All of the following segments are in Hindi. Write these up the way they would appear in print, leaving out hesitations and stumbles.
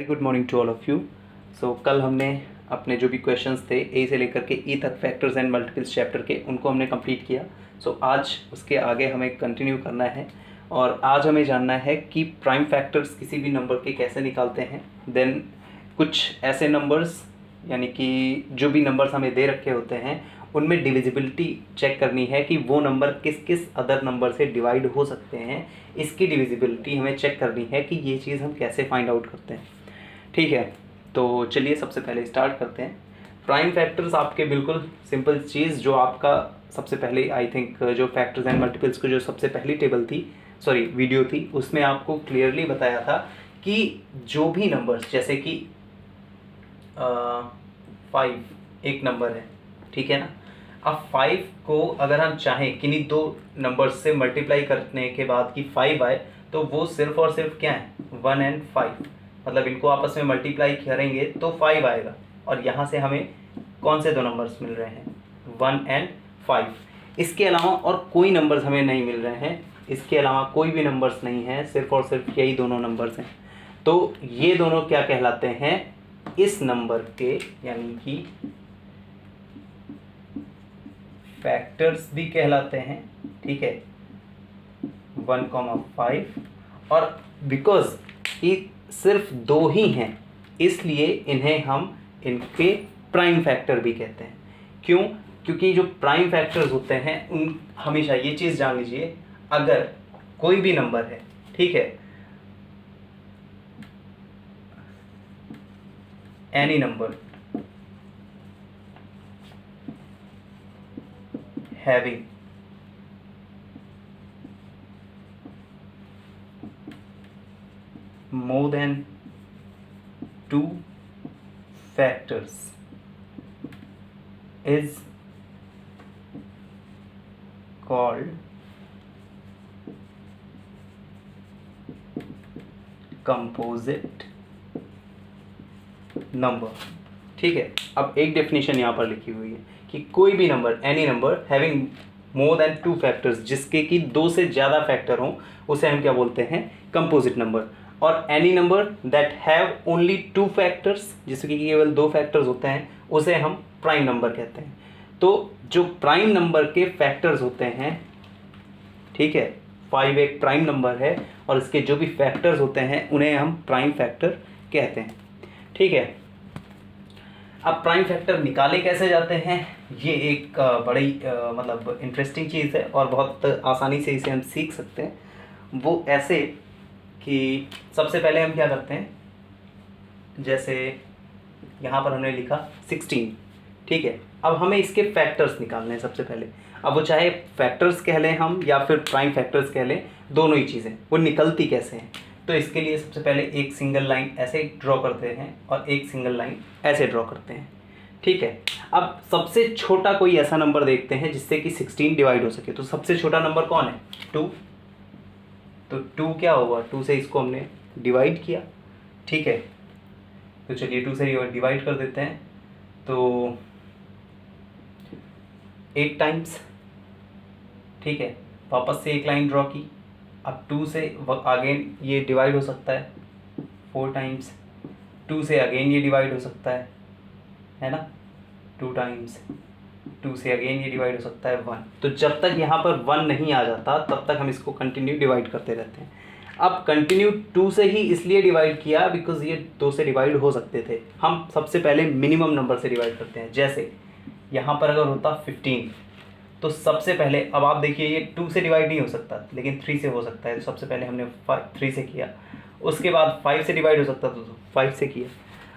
Very good morning to all of you. So कल हमने अपने जो भी क्वेश्चंस थे ए से लेकर के ई तक फैक्टर्स एंड मल्टीपल्स चैप्टर के उनको हमने कंप्लीट किया। सो आज उसके आगे हमें कंटिन्यू करना है और आज हमें जानना है कि प्राइम फैक्टर्स किसी भी नंबर के कैसे निकालते हैं। देन कुछ ऐसे नंबर्स यानी कि जो भी नंबर्स हमें दे रखे होते हैं उनमें डिविजिबिलिटी चेक करनी है कि वो नंबर किस किस अदर नंबर से डिवाइड हो सकते हैं। इसकी डिविजिबिलिटी हमें चेक करनी है कि ये चीज़ हम कैसे फाइंड आउट करते हैं। ठीक है, तो चलिए सबसे पहले स्टार्ट करते हैं। प्राइम फैक्टर्स आपके बिल्कुल सिंपल चीज़ जो आपका सबसे पहले आई थिंक जो फैक्टर्स एंड मल्टीपल्स को जो सबसे पहली टेबल थी वीडियो थी उसमें आपको क्लियरली बताया था कि जो भी नंबर्स जैसे कि 5 एक नंबर है, ठीक है ना। अब 5 को अगर हम चाहें किन्हीं दो नंबर्स से मल्टीप्लाई करने के बाद कि 5 आए तो वो सिर्फ और सिर्फ क्या है 1 and 5, मतलब इनको आपस में मल्टीप्लाई करेंगे तो 5 आएगा। और यहाँ से हमें कौन से दो नंबर्स मिल रहे हैं 1 and 5। इसके अलावा और कोई नंबर्स हमें नहीं मिल रहे हैं, इसके अलावा कोई भी नंबर्स नहीं है, सिर्फ और सिर्फ यही दोनों नंबर्स हैं। तो ये दोनों क्या कहलाते हैं इस नंबर के, यानी कि फैक्टर्स भी कहलाते हैं, ठीक है 1,5। और बिकॉज ये सिर्फ दो ही हैं इसलिए इन्हें हम इनके प्राइम फैक्टर भी कहते हैं। क्यों? क्योंकि जो प्राइम फैक्टर्स होते हैं उन हमेशा ये चीज़ जान लीजिए, अगर कोई भी नंबर है, ठीक है, any number having more than 2 factors is called composite number। ठीक है, अब एक डेफिनेशन यहाँ पर लिखी हुई है कि कोई भी number any number having more than 2 factors, जिसके कि 2 से ज़्यादा फैक्टर हों, उसे हम क्या बोलते हैं कंपोजिट नंबर। और any number that have only 2 factors, जिसके कि केवल 2 फैक्टर्स होते हैं, उसे हम प्राइम नंबर कहते हैं। तो जो प्राइम नंबर के फैक्टर्स होते हैं, ठीक है 5 एक प्राइम नंबर है और इसके जो भी फैक्टर्स होते हैं उन्हें हम प्राइम फैक्टर कहते हैं। ठीक है, अब प्राइम फैक्टर निकाले कैसे जाते हैं, ये एक बड़ी मतलब इंटरेस्टिंग चीज़ है और बहुत आसानी से इसे हम सीख सकते हैं। वो ऐसे कि सबसे पहले हम क्या करते हैं, जैसे यहाँ पर हमने लिखा 16, ठीक है। अब हमें इसके फैक्टर्स निकालने हैं सबसे पहले। अब वो चाहे फैक्टर्स कह लें हम या फिर प्राइम फैक्टर्स कह लें, दोनों ही चीज़ें, वो निकलती कैसे हैं। तो इसके लिए सबसे पहले एक सिंगल लाइन ऐसे ड्रॉ करते हैं और एक सिंगल लाइन ऐसे ड्रॉ करते हैं, ठीक है। अब सबसे छोटा कोई ऐसा नंबर देखते हैं जिससे कि 16 डिवाइड हो सके। तो सबसे छोटा नंबर कौन है 2। तो 2 क्या होगा, 2 से इसको हमने डिवाइड किया, ठीक है। तो चलिए 2 से डिवाइड कर देते हैं, तो 8 टाइम्स, ठीक है। वापस से एक लाइन ड्रॉ की, अब 2 से अगेन ये डिवाइड हो सकता है 4 टाइम्स, 2 से अगेन ये डिवाइड हो सकता है ना 2 टाइम्स, 2 से अगेन ये डिवाइड हो सकता है 1। तो जब तक यहाँ पर 1 नहीं आ जाता तब तक हम इसको कंटिन्यू डिवाइड करते रहते हैं। अब कंटिन्यू 2 से ही इसलिए डिवाइड किया बिकॉज ये 2 से डिवाइड हो सकते थे। हम सबसे पहले मिनिमम नंबर से डिवाइड करते हैं। जैसे यहाँ पर अगर होता 15 तो सबसे पहले, अब आप देखिए ये 2 से डिवाइड नहीं हो सकता लेकिन 3 से हो सकता है, तो सबसे पहले हमने 3 से किया। उसके बाद 5 से डिवाइड हो सकता तो 5 से किया।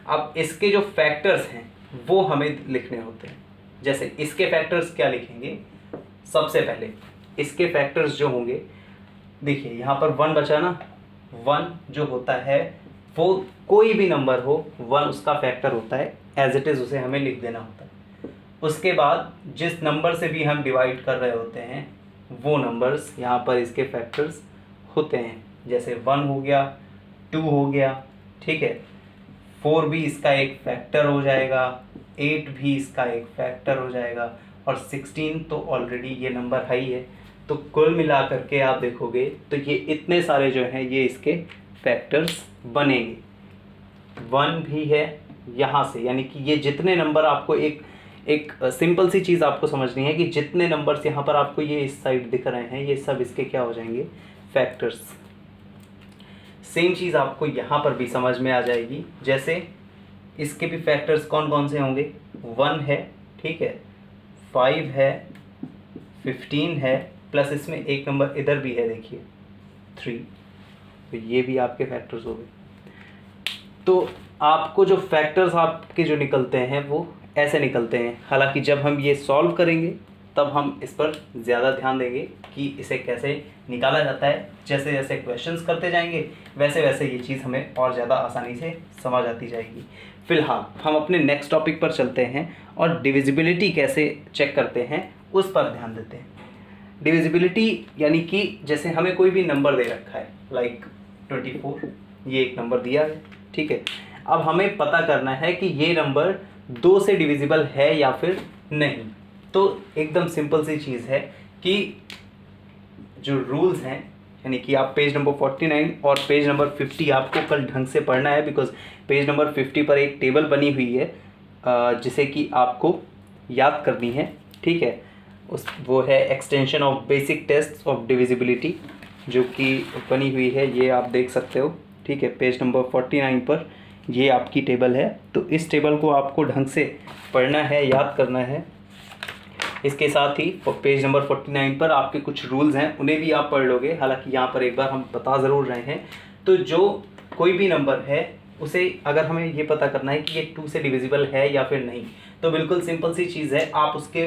अब इसके जो फैक्टर्स हैं वो हमें लिखने होते हैं। जैसे इसके फैक्टर्स क्या लिखेंगे, सबसे पहले इसके फैक्टर्स जो होंगे, देखिए यहाँ पर 1 बचा ना, 1 जो होता है वो कोई भी नंबर हो 1 उसका फैक्टर होता है, एज इट इज़ उसे हमें लिख देना होता है। उसके बाद जिस नंबर से भी हम डिवाइड कर रहे होते हैं वो नंबर्स यहाँ पर इसके फैक्टर्स होते हैं। जैसे 1 हो गया, 2 हो गया, ठीक है, 4 भी इसका एक फैक्टर हो जाएगा, 8 भी इसका एक फैक्टर हो जाएगा और 16 तो ऑलरेडी ये नंबर है ही है। तो कुल मिला करके आप देखोगे तो ये इतने सारे जो हैं ये इसके फैक्टर्स बनेंगे। 1 भी है यहाँ से, यानी कि ये जितने नंबर आपको एक सिंपल सी चीज़ आपको समझनी है कि जितने नंबर्स यहाँ पर आपको ये इस साइड दिख रहे हैं ये सब इसके क्या हो जाएंगे, फैक्टर्स। सेम चीज़ आपको यहाँ पर भी समझ में आ जाएगी, जैसे इसके भी फैक्टर्स कौन कौन से होंगे, 1 है, ठीक है, 5 है, 15 है, प्लस इसमें एक नंबर इधर भी है देखिए 3, तो ये भी आपके फैक्टर्स हो गए। तो आपको जो फैक्टर्स आपके जो निकलते हैं वो ऐसे निकलते हैं। हालांकि जब हम ये सॉल्व करेंगे तब हम इस पर ज़्यादा ध्यान देंगे कि इसे कैसे निकाला जाता है। जैसे जैसे क्वेश्चंस करते जाएंगे वैसे वैसे ये चीज़ हमें और ज़्यादा आसानी से समझ आती जाएगी। फिलहाल हम अपने नेक्स्ट टॉपिक पर चलते हैं और डिविजिबिलिटी कैसे चेक करते हैं उस पर ध्यान देते हैं। डिविजिबिलिटी यानी कि जैसे हमें कोई भी नंबर दे रखा है, लाइक 24, ये एक नंबर दिया है, ठीक है। अब हमें पता करना है कि ये नंबर 2 से डिविजिबल है या फिर नहीं। तो एकदम सिंपल सी चीज़ है कि जो रूल्स हैं, यानी कि आप पेज नंबर 49 और पेज नंबर 50 आपको कल ढंग से पढ़ना है, बिकॉज पेज नंबर 50 पर एक टेबल बनी हुई है जिसे कि आपको याद करनी है, ठीक है। वो है extension of basic test of divisibility जो कि बनी हुई है, ये आप देख सकते हो, ठीक है। पेज नंबर 49 पर ये आपकी टेबल है, तो इस टेबल को आपको ढंग से पढ़ना है, याद करना है। इसके साथ ही पेज नंबर 49 पर आपके कुछ रूल्स हैं, उन्हें भी आप पढ़ लोगे। हालांकि यहाँ पर एक बार हम बता ज़रूर रहे हैं। तो जो कोई भी नंबर है उसे अगर हमें ये पता करना है कि ये 2 से डिविजिबल है या फिर नहीं, तो बिल्कुल सिंपल सी चीज़ है, आप उसके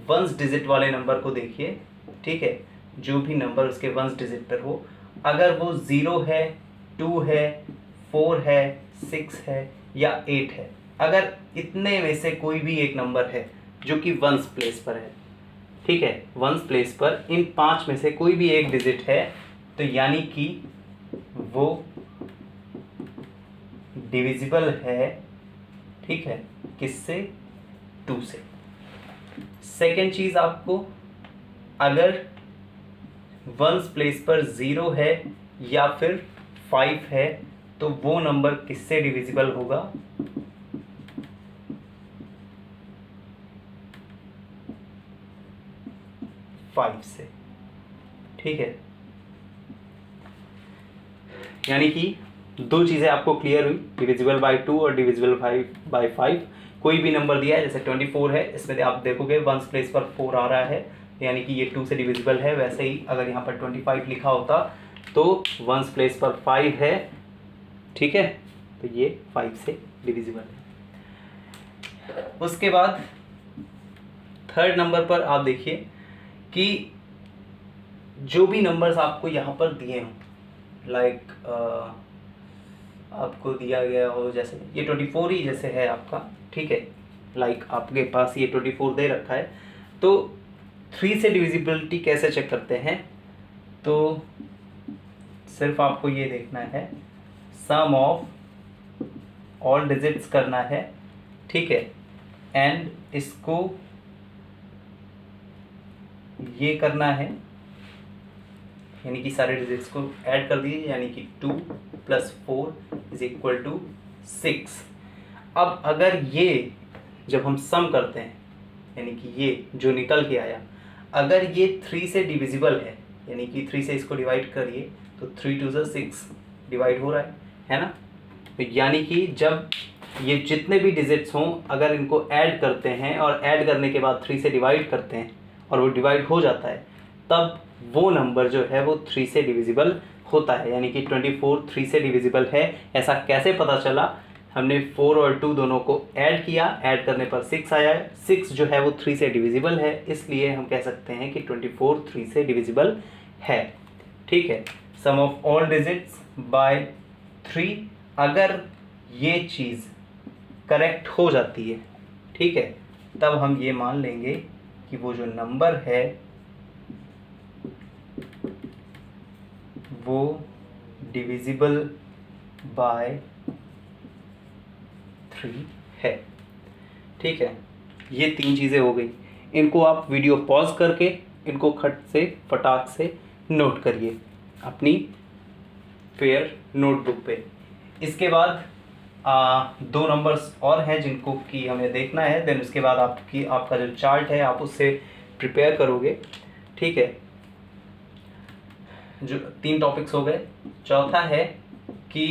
1 डिजिट वाले नंबर को देखिए, ठीक है। जो भी नंबर उसके 1 डिजिट पर हो, अगर वो 0 है, 2 है, 4 है, 6 है या 8 है, अगर इतने में से कोई भी एक नंबर है जो कि 1s प्लेस पर है, ठीक है, 1s प्लेस पर इन 5 में से कोई भी एक डिजिट है, तो यानी कि वो डिविजिबल है, ठीक है, किससे, 2 से। सेकेंड चीज़, आपको अगर 1s प्लेस पर 0 है या फिर 5 है तो वो नंबर किससे डिविजिबल होगा, 5 से, ठीक है। यानी कि 2 चीज़ें आपको क्लियर हुई, डिविजिबल बाय 2 और डिविजिबल बाय 5। कोई भी नंबर दिया है, जैसे 24 है, इसमें आप देखोगे 1s प्लेस पर 4 आ रहा है, यानी कि ये 2 से डिविजिबल है। वैसे ही अगर यहाँ पर 25 लिखा होता तो 1s प्लेस पर 5 है, ठीक है, तो ये 5 से डिविजिबल है। उसके बाद थर्ड नंबर पर आप देखिए कि जो भी नंबर्स आपको यहाँ पर दिए हों, लाइक आपको दिया गया हो, जैसे ये 24 ही जैसे है आपका, ठीक है, लाइक आपके पास ये 24 दे रखा है, तो 3 से डिविजिबिलिटी कैसे चेक करते हैं, तो सिर्फ आपको ये देखना है, सम ऑफ ऑल डिजिट्स करना है, ठीक है, एंड इसको ये करना है, यानी कि सारे डिजिट्स को ऐड कर दीजिए, यानी कि 2 + 4 = 6। अब अगर ये जब हम सम करते हैं, यानी कि ये जो निकल के आया, अगर ये 3 से डिविजिबल है, यानी कि 3 से इसको डिवाइड करिए तो 3 × 2 = 6 डिवाइड हो रहा है ना। तो यानी कि जब ये जितने भी डिजिट्स हों, अगर इनको ऐड करते हैं और ऐड करने के बाद 3 से डिवाइड करते हैं और वो डिवाइड हो जाता है, तब वो नंबर जो है वो 3 से डिविजिबल होता है। यानी कि 24 3 से डिविजिबल है। ऐसा कैसे पता चला, हमने 4 और 2 दोनों को ऐड किया, ऐड करने पर 6 आया है, 6 जो है वो 3 से डिविजिबल है, इसलिए हम कह सकते हैं कि 24 3 से डिविजिबल है, ठीक है। सम ऑफ ऑल डिजिट्स बाय 3, अगर ये चीज़ करेक्ट हो जाती है, ठीक है, तब हम ये मान लेंगे कि वो जो नंबर है वो डिविजिबल बाय 3 है, ठीक है। ये 3 चीज़ें हो गई। इनको आप वीडियो पॉज करके इनको खट से फटाक से नोट करिए अपनी फेयर नोटबुक पे। इसके बाद दो नंबर्स और हैं जिनको कि हमें देखना है। देन उसके बाद आपका जो चार्ट है आप उससे प्रिपेयर करोगे, ठीक है। जो 3 टॉपिक्स हो गए। चौथा है कि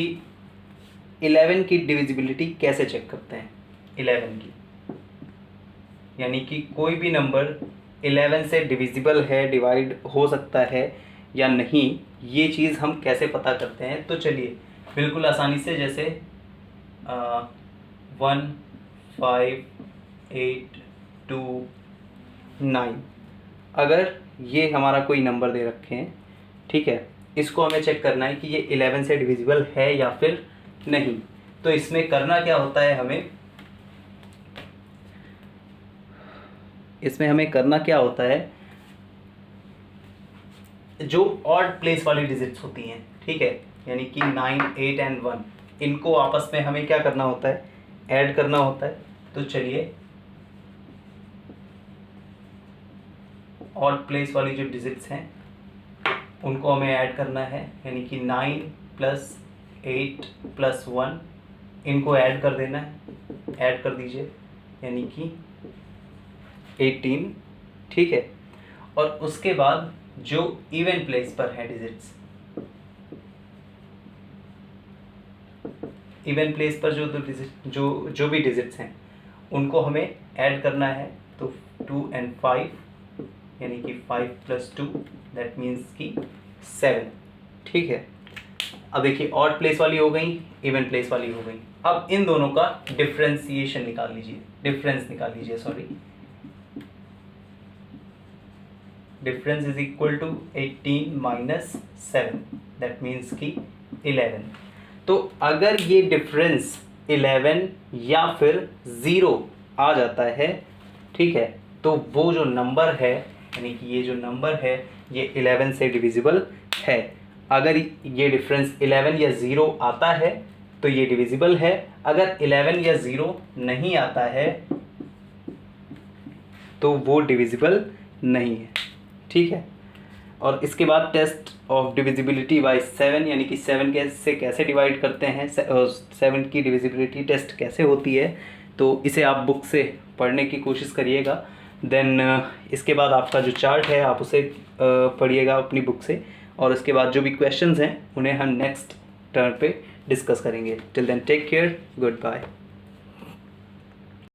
11 की डिविजिबिलिटी कैसे चेक करते हैं। 11 की यानी कि कोई भी नंबर 11 से डिविजिबल है, डिवाइड हो सकता है या नहीं, ये चीज़ हम कैसे पता करते हैं। तो चलिए बिल्कुल आसानी से, जैसे 1 5 8 2 9, अगर ये हमारा कोई नंबर दे रखे हैं, ठीक है, इसको हमें चेक करना है कि ये 11 से डिविजिबल है या फिर नहीं। तो इसमें करना क्या होता है, हमें करना क्या होता है, जो ऑड प्लेस वाली डिजिट्स होती हैं, ठीक है, यानी कि 9 8 एंड 1, इनको आपस में हमें क्या करना होता है, ऐड करना होता है। तो चलिए ऑड प्लेस वाली जो डिजिट्स हैं उनको हमें ऐड करना है, यानी कि 9 + 8 + 1, इनको ऐड कर देना है, ऐड कर दीजिए, यानी कि 18, ठीक है। और उसके बाद जो इवन प्लेस पर है डिजिट्स, इवन प्लेस पर जो भी डिजिट्स हैं उनको हमें ऐड करना है। तो 2 and 5, यानी कि 5 + 2 दैट मीन्स कि 7, ठीक है। अब देखिए ऑड प्लेस वाली हो गई, इवन प्लेस वाली हो गई। अब इन दोनों का डिफरेंस निकाल लीजिए, sorry. Difference is equal to 18 - 7 that means कि 11। तो अगर ये डिफरेंस 11 या फिर 0 आ जाता है, ठीक है, तो वो जो नंबर है, यानी कि ये जो नंबर है ये 11 से डिविजिबल है। अगर ये डिफरेंस 11 या 0 आता है तो ये डिविजिबल है। अगर 11 या 0 नहीं आता है तो वो डिविजिबल नहीं है, ठीक है। और इसके बाद टेस्ट ऑफ डिविजिबिलिटी बाय 7, यानी कि 7 से कैसे डिवाइड करते हैं, 7 की डिविजिबिलिटी टेस्ट कैसे होती है, तो इसे आप बुक से पढ़ने की कोशिश करिएगा। देन इसके बाद आपका जो चार्ट है आप उसे पढ़िएगा अपनी बुक से, और उसके बाद जो भी क्वेश्चंस हैं उन्हें हम नेक्स्ट टर्न पे डिस्कस करेंगे। Till then take care, good bye.